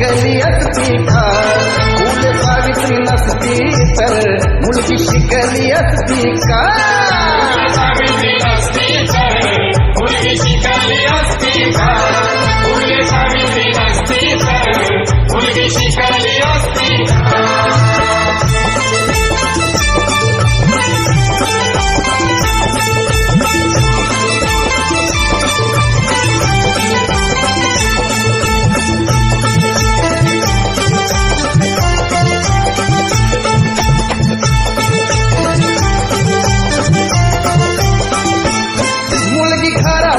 शिकली असती का फुले सावित्री नसती तर मुलगी शिकली असती का सावित्री नसती तर मुलगी शिकली असती का फुले सावित्री नसती तर मुलगी शिकली असती का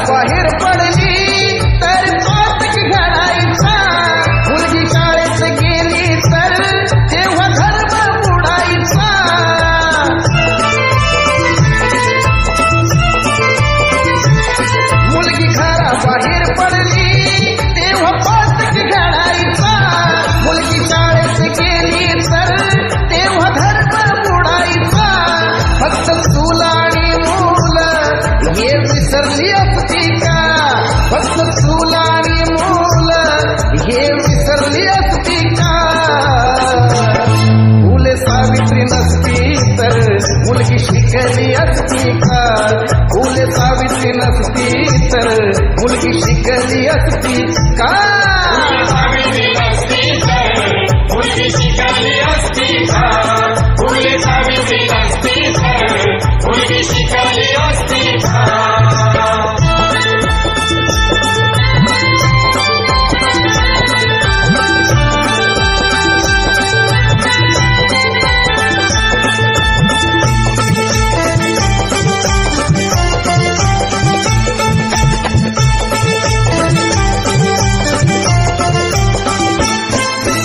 बाहेर पडली तर पातक घडायचा मुलगी शाळेत गेली तर तेव्हा धर्म बुडायचा मुलगी घराबाहेर पडली तेव्हा पातक घडायचा मुलगी शाळेत गेली तर तेव्हा धर्म बुडायचा फक्त तुला आणि मुलं हे विसरली असती का फक्त तुला आणि मुलं हे विसरली असती का फुले सावित्री नसती तर मुलगी शिकली असती का फुले सावित्री नसती तर मुलगी शिकली असती का सावित्री नसती तर मुलगी शिकली असती का फुले सावित्री नसती तर मुलगी शिकली असती का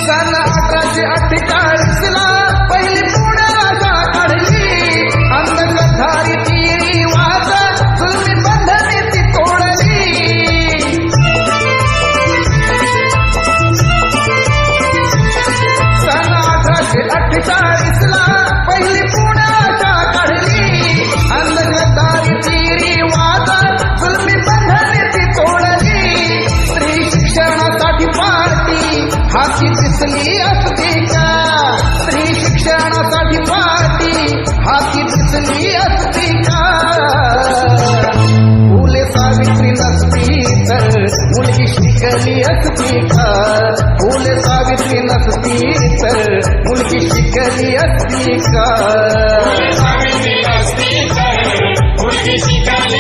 सन 1848 पहिली पुण्याला काढली अंधकधारी ती रिवाज जुलमी बंधने ती तोडली सन 1848 पहिली पुण्याला काढली अंधकधारी ती रिवाज जुलमी बंधने ती तोडली स्त्री शिक्षणासाठी पार्टी हाती दिसली असती का स्त्री शिक्षणासाठी पार्टी हाती दिसली असती का फुले सावित्री नसती तर मुलगी शिकली असती का फुले सावित्री नसती तर मुलगी शिकली असती का सावित्री नसती तर मुलगी शिकली